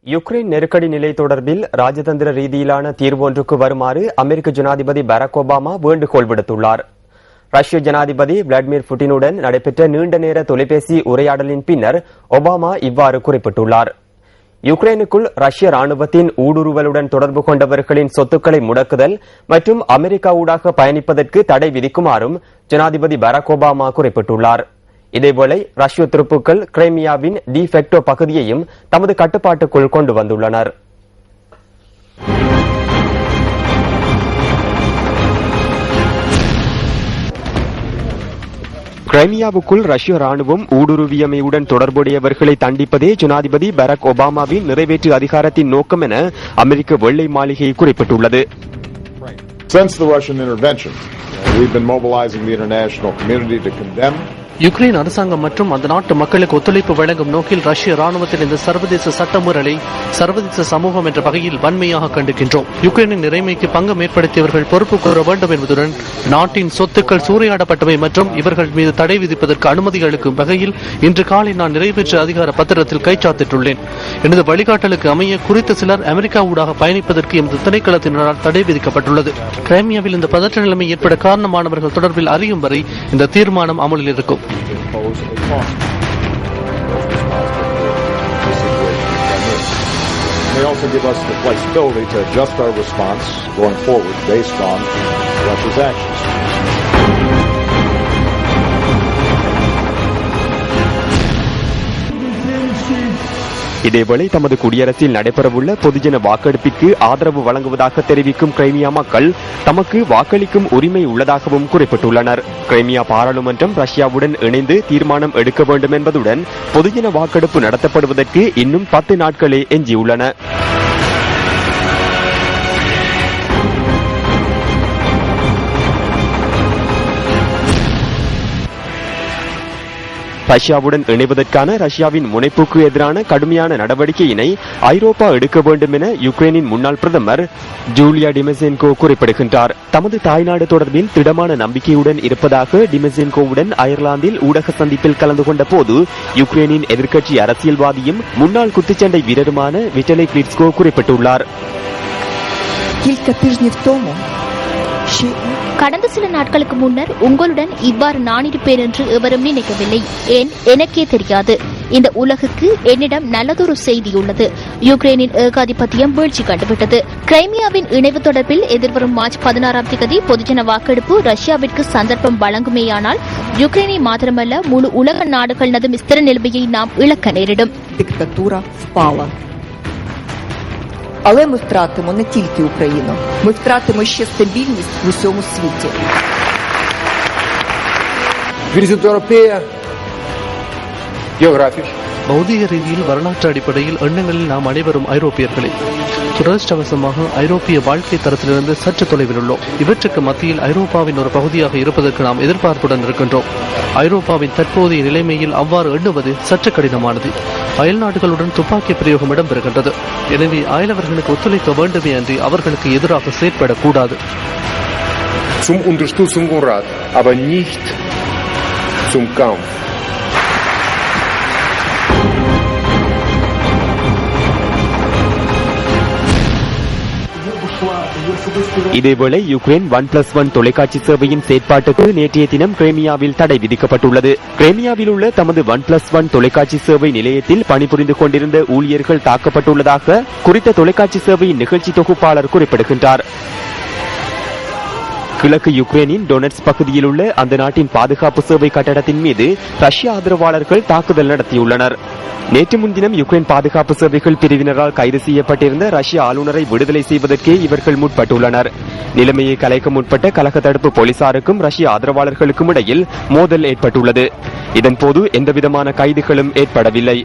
Ukraine நெருக்கடி நிலை தொடர்பில் ராஜதந்திர ரீதியிலான தீர்வு ஒன்றுக்கு வருமாறு அமெரிக்க ஜனாதிபதி பராக் ஒபாமா வேண்டுகோள் விடுத்துள்ளார். ரஷ்ய ஜனாதிபதி விளாடிமிர் புட்டினுடன் நடைபெற்ற நீண்ட நேர தொலைபேசி உரையாடலின் பின்னர் ஒபாமா இவ்வாறு குறிப்பிட்டுள்ளார். யுக்ரைனுக்குள் ரஷ்ய ராணுவத்தின் ஊடுருவலுடன் தொடர்பு கொண்டவர்களின் சொத்துக்களை முடக்குதல் மற்றும் அமெரிக்கா ஊடாக பயணிப்பதற்கு தடை விதிக்குமாறும் ஜனாதிபதி பராக் ஒபாமா குறிப்பிட்டுள்ளார். இதேவேளை ரஷ்ய துருப்புக்கள் கிரைமியாவின் டி ஃபேக்டோ பகுதியையும் தமது கட்டுப்பாட்டுக்குள் கொண்டு வந்துள்ளனர். கிரைமியாவுக்குள் ரஷ்ய ராணுவம் ஊடுருவியமையுடன் தொடர்புடையவர்களை தண்டிப்பதே ஜனாதிபதி பராக் ஒபாமாவின் நிறைவேற்று அதிகாரத்தின் நோக்கம் என அமெரிக்க வெள்ளை மாளிகை குறிப்பிட்டுள்ளது. Since the Russian intervention, we've been mobilizing the international community to condemn Ukraine அரசாங்கம் மற்றும் அந்த நாட்டு மக்களுக்கு ஒத்துழைப்பு வழங்கும் நோக்கில் ரஷ்ய ராணுவத்தின் இந்த சர்வதேச சட்டமுறையை சர்வதேச சமூகம் என்ற வகையில் வன்மையாக கண்டிக்கின்றோம். யுக்ரைனின் நிறைமைக்கு பங்கம் ஏற்படுத்தியவர்கள் பொறுப்பு கூற வேண்டும் என்பதுடன் நாட்டின் சொத்துக்கள் சூறையாடப்பட்டவை மற்றும் இவர்கள் மீது தடை விதிப்பதற்கு அனுமதி அளிக்கும் வகையில் இன்று காலை நான் நிறைவேற்ற அதிகார பத்திரத்தில் கைச்சாத்திட்டுள்ளேன். எனது வழிகாட்டலுக்கு அமைய குறித்த சிலர் அமெரிக்கா ஊடாக பயணிப்பதற்கு எமது திணைக்களத்தினரால் தடை விதிக்கப்பட்டுள்ளது. கிரைமியாவில் இந்த பதற்ற நிலைமை ஏற்பட காரணமானவர்கள் தொடர்பில் அறியும் வரை இந்த தீர்மானம் அமலில் இருக்கும். impose a cost those responsible for the situation in Crimea. They also give us the flexibility to adjust our response going forward based on Russia's actions. இதேவேளை தமது குடியரசில் நடைபெறவுள்ள பொதுஜன வாக்கெடுப்பிற்கு ஆதரவு வழங்குவதாக தெரிவிக்கும் கிரைமியா மக்கள் தமக்கு வாக்களிக்கும் உரிமை உள்ளதாகவும் குறிப்பிட்டுள்ளனர். கிரைமியா பாராளுமன்றம் ரஷ்யாவுடன் இணைந்து தீர்மானம் எடுக்க வேண்டும் என்பதுடன் பொதுஜன வாக்கெடுப்பு நடத்தப்படுவதற்கு இன்னும் 10 நாட்களே எஞ்சியுள்ளன. ரஷ்யாவுடன் இணைவதற்கான ரஷ்யாவின் முனைப்புக்கு எதிரான கடுமையான நடவடிக்கையினை ஐரோப்பா எடுக்க வேண்டும் என யுக்ரைனின் முன்னாள் பிரதமர் ஜூலியா டிமெசென்கோ குறிப்பிடுகின்றார். தமது தாய்நாடு தொடர்பில் திடமான நம்பிக்கையுடன் இருப்பதாக டிமெசென்கோவுடன் அயர்லாந்தில் ஊடக சந்திப்பில் கலந்து கொண்ட போது யுக்ரைனின் எதிர்க்கட்சி அரசியல்வாதியும் முன்னாள் குத்துச்சண்டை வீரருமான விட்டலி கிளிட்ஸ்கோ குறிப்பிட்டுள்ளார். கடந்த சில நாட்களுக்கு முன்னர் உங்களுடன் இவ்வாறு நான் இருப்பேன் என்று எவரும் நினைக்கவில்லை. ஏன் எனக்கே தெரியாது. இந்த உலகுக்கு என்னிடம் நல்லதொரு செய்தி உள்ளது. யுக்ரைனின் ஏகாதிபத்தியம் வீழ்ச்சி கண்டுவிட்டது. கிரைமியாவின் இணைவு தொடர்பில் எதிர்வரும் மார்ச் 16ஆம் தேதி பொதுஜன வாக்கெடுப்பு ரஷ்யாவிற்கு சந்தர்ப்பம் வழங்குமேயானால் யுக்ரைனை மாத்திரமல்ல முழு உலக நாடுகளது ஸ்திர நிலைமையை நாம் இழக்க நேரிடும். Але ми втратимо не тільки Україну, ми втратимо ще стабільність в усьому світі. Vizitul Europeia geografisch. பௌதிக ரீதியில் வரலாற்று அடிப்படையில் எண்ணங்களில் நாம் அனைவரும் ஐரோப்பியர்களே. துரதிர்ஷ்டவசமாக ஐரோப்பிய வாழ்க்கை தரத்திலிருந்து சற்று தொலைவில் உள்ளோம். இவற்றுக்கு மத்தியில் ஐரோப்பாவின் ஒரு பகுதியாக இருப்பதற்கு நாம் எதிர்பார்ப்புடன் இருக்கின்றோம். ஐரோப்பாவின் தற்போதைய நிலைமையில் அவ்வாறு எண்ணுவது சற்று கடினமானது. அயல் நாடுகளுடன் துப்பாக்கி பிரயோகம் இடம்பெறுகின்றது. எனவே அயலவர்களுக்கு ஒத்துழைக்க வேண்டுமே அன்றி அவர்களுக்கு எதிராக செயற்படக்கூடாது. Zum Unterstützungsrat, aber nicht zum Kampf. இதேவேளை யுக்ரைன் 1+1 தொலைக்காட்சி சேவையின் செயற்பாட்டுக்கு நேற்றைய தினம் கிரைமியாவில் தடை விதிக்கப்பட்டுள்ளது. கிரைமியாவில் உள்ள தமது 1+1 தொலைக்காட்சி சேவை நிலையத்தில் பணிபுரிந்து கொண்டிருந்த ஊழியர்கள் தாக்கப்பட்டுள்ளதாக குறித்த தொலைக்காட்சி சேவையின் நிகழ்ச்சி தொகுப்பாளர் குறிப்பிடுகின்றார். கிழக்கு யுக்ரைனின் டொனெட்ஸ் பகுதியில் உள்ள அந்த நாட்டின் பாதுகாப்பு சேவை கட்டடத்தின் மீது ரஷ்ய ஆதரவாளர்கள் தாக்குதல் நடத்தியுள்ளனர். நேற்று முன்தினம் யுக்ரைன் பாதுகாப்பு சேவைகள் பிரிவினரால் கைது செய்யப்பட்டிருந்த ரஷ்ய ஆளுநரை விடுதலை செய்வதற்கே இவர்கள் முற்பட்டுள்ளனர். நிலைமையை கலைக்க முற்பட்ட கலக தடுப்பு போலீசாருக்கும் ரஷ்ய ஆதரவாளர்களுக்கும் இடையில் மோதல் ஏற்பட்டுள்ளது. இதன்போது எந்தவிதமான கைதுகளும் ஏற்படவில்லை.